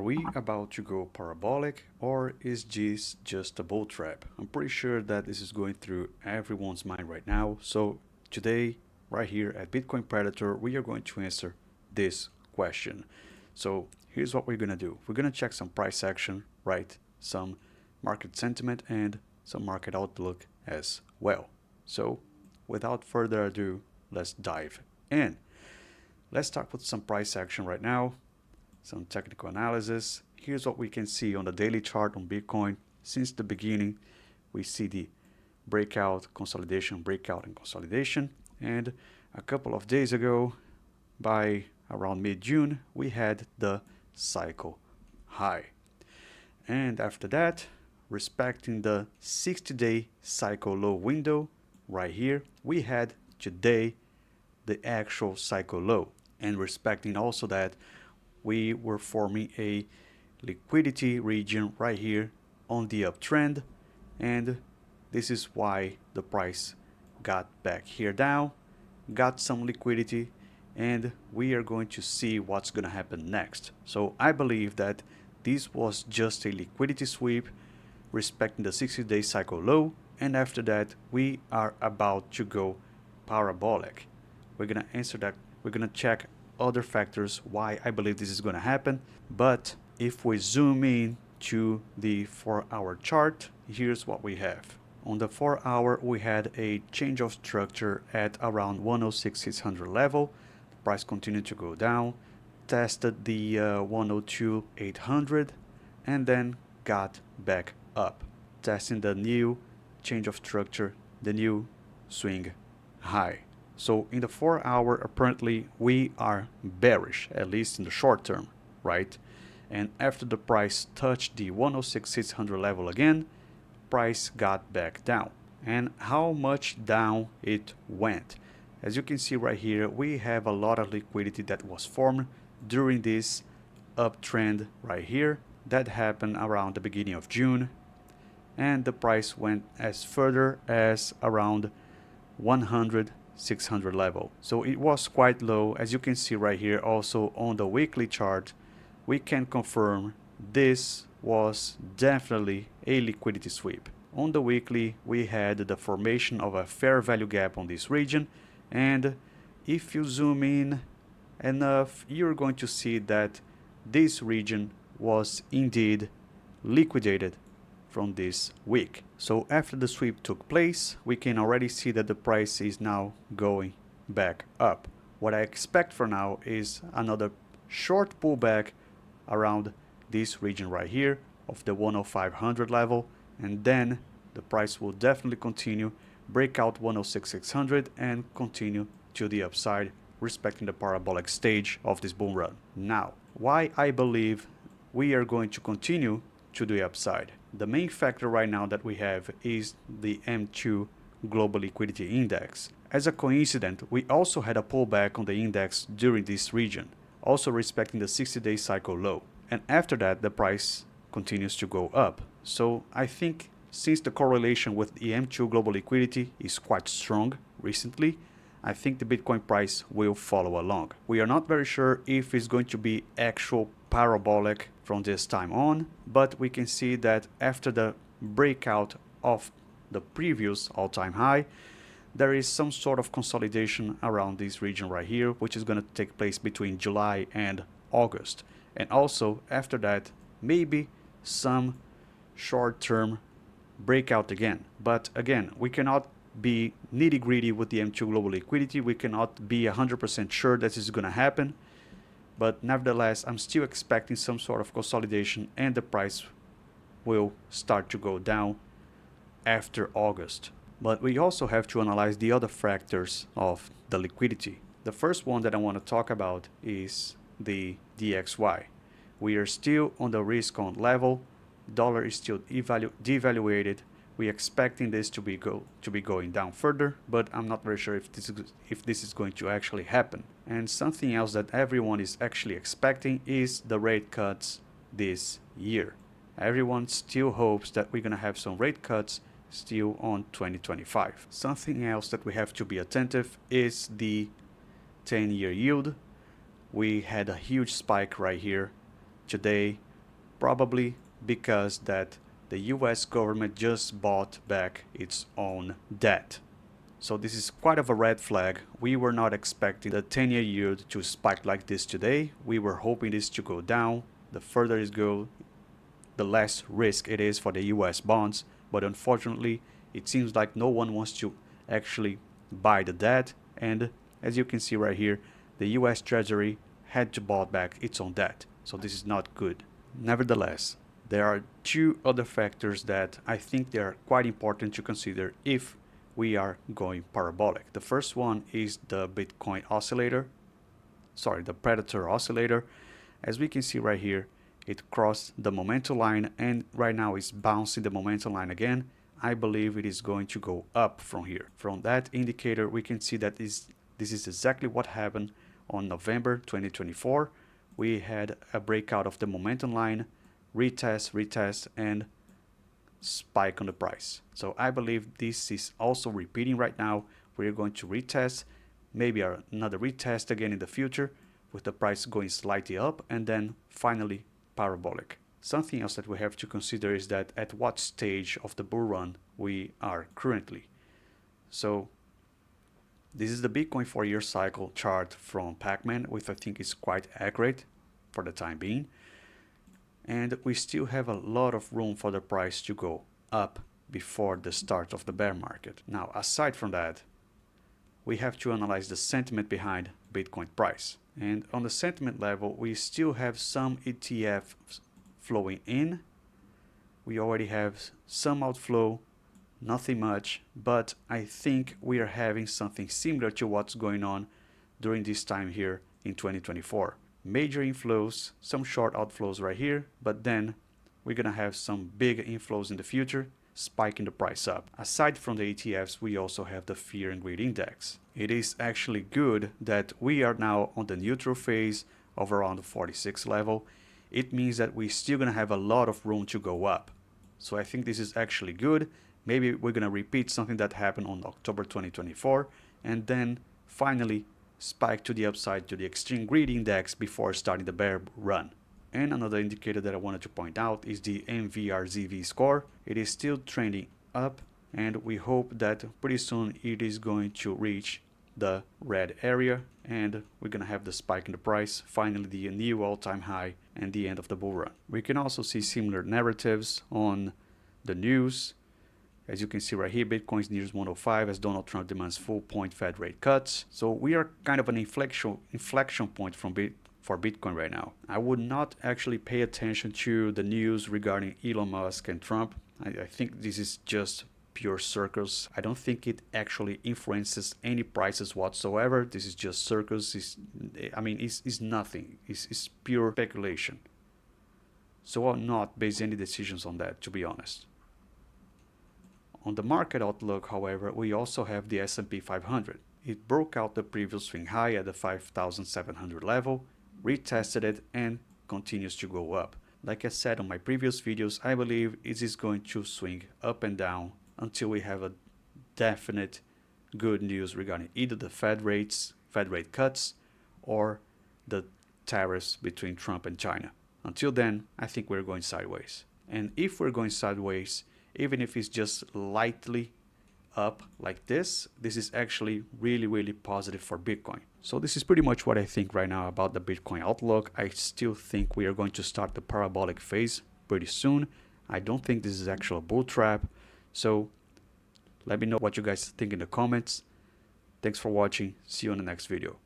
we about to go parabolic, or is this just a bull trap? I'm pretty sure that this is going through everyone's mind right now. So today, right here at Bitcoin Predator, we are going to answer this question. So here's what we're gonna do. We're gonna check some price action, right? Some market sentiment and some market outlook as well. So without further ado, let's dive in. Let's start with some price action right now. Some technical analysis. Here's what we can see on the daily chart on Bitcoin. Since the beginning, we see the breakout, consolidation, breakout, and consolidation. And a couple of days ago, by around mid-June, we had the cycle high. And after that, respecting the 60-day cycle low window right here, we had today the actual cycle low. And respecting also that, we were forming a liquidity region right here on the uptrend, and this is why the price got back here down, got some liquidity, and we are going to see what's going to happen next. So I believe that this was just a liquidity sweep respecting the 60-day cycle low, and after that we are about to go parabolic. We're going to answer that. We're going to check other factors why I believe this is going to happen. But if we zoom in to the 4-hour chart, here's what we have. On the 4-hour, we had a change of structure at around 106,600 level. The price continued to go down, tested the 102,800, and then got back up, testing the new change of structure, the new swing high. So in the 4-hour, apparently we are bearish, at least in the short term, right? And after the price touched the 106,600 level again, price got back down. And how much down it went? As you can see right here, we have a lot of liquidity that was formed during this uptrend right here. That happened around the beginning of June. And the price went as further as around 100,600 level. So it was quite low. As you can see right here, also on the weekly chart, we can confirm this was definitely a liquidity sweep. On the weekly, we had the formation of a fair value gap on this region, and if you zoom in enough, you're going to see that this region was indeed liquidated from this week. So after the sweep took place, we can already see that the price is now going back up. What I expect for now is another short pullback around this region right here of the 10500 level, and then the price will definitely continue, break out 106,600 and continue to the upside, respecting the parabolic stage of this bull run. Now, why I believe we are going to continue to the upside. The main factor right now that we have is the M2 Global Liquidity Index. As a coincidence, we also had a pullback on the index during this region, also respecting the 60-day cycle low. And after that, the price continues to go up. So I think since the correlation with the M2 Global Liquidity is quite strong recently, I think the Bitcoin price will follow along. We are not very sure if it's going to be actual parabolic from this time on, but we can see that after the breakout of the previous all-time high, there is some sort of consolidation around this region right here, which is going to take place between July and August. And also after that, maybe some short-term breakout again. But again, we cannot be nitty-gritty with the M2 Global Liquidity. We cannot be 100% sure that this is going to happen. But nevertheless, I'm still expecting some sort of consolidation, and the price will start to go down after August. But we also have to analyze the other factors of the liquidity. The first one that I want to talk about is the DXY. We are still on the risk on level. Dollar is still devaluated. We're expecting this to be going down further, but I'm not very sure if this is going to actually happen. And something else that everyone is actually expecting is the rate cuts this year. Everyone still hopes that we're going to have some rate cuts still on 2025. Something else that we have to be attentive is the 10-year yield. We had a huge spike right here today probably because that the US government just bought back its own debt. So this is quite of a red flag. We were not expecting the 10-year yield to spike like this today. We were hoping this to go down. The further it goes, the less risk it is for the US bonds. But unfortunately, it seems like no one wants to actually buy the debt. And as you can see right here, the US Treasury had to buy back its own debt. So this is not good. Nevertheless, there are two other factors that I think they are quite important to consider if we are going parabolic. The first one is the Bitcoin oscillator, the Predator oscillator. As we can see right here, it crossed the momentum line and right now it's bouncing the momentum line again. I believe it is going to go up from here. From that indicator, we can see that this is exactly what happened on November 2024. We had a breakout of the momentum line, retest, and spike on the price. So I believe this is also repeating right now. We're going to retest, maybe another retest again in the future with the price going slightly up and then finally parabolic. Something else that we have to consider is that at what stage of the bull run we are currently. So this is the Bitcoin 4-year cycle chart from Pacman, which I think is quite accurate for the time being. And we still have a lot of room for the price to go up before the start of the bear market. Now, aside from that, we have to analyze the sentiment behind Bitcoin price. And on the sentiment level, we still have some ETFs flowing in. We already have some outflow, nothing much, but I think we are having something similar to what's going on during this time here in 2024. Major inflows, some short outflows right here, but then we're gonna have some big inflows in the future, spiking the price up. Aside from the ETFs, we also have the fear and greed index. It is actually good that we are now on the neutral phase of around the 46 level. It means that we're still gonna have a lot of room to go up. So I think this is actually good. Maybe we're gonna repeat something that happened on October 2024 and then finally spike to the upside to the extreme greed index before starting the bear run. And another indicator that I wanted to point out is the MVRZV score. It is still trending up and we hope that pretty soon it is going to reach the red area and we're gonna have the spike in the price, finally the new all-time high and the end of the bull run. We can also see similar narratives on the news. As you can see right here, Bitcoin nears 105 as Donald Trump demands full point Fed rate cuts. So we are kind of an inflection point for Bitcoin right now. I would not actually pay attention to the news regarding Elon Musk and Trump. I think this is just pure circus. I don't think it actually influences any prices whatsoever. This is just circus. It's nothing. It's pure speculation. So I'll not base any decisions on that, to be honest. On the market outlook, however, we also have the S&P 500. It broke out the previous swing high at the 5,700 level, retested it, and continues to go up. Like I said on my previous videos, I believe it is going to swing up and down until we have a definite good news regarding either the Fed rate cuts, or the tariffs between Trump and China. Until then, I think we're going sideways. And if we're going sideways, even if it's just lightly up like this is actually really positive for Bitcoin. So this is pretty much what I think right now about the Bitcoin outlook. I still think we are going to start the parabolic phase pretty soon. I don't think this is actually a bull trap. So let me know what you guys think in the comments. Thanks for watching. See you on the next video.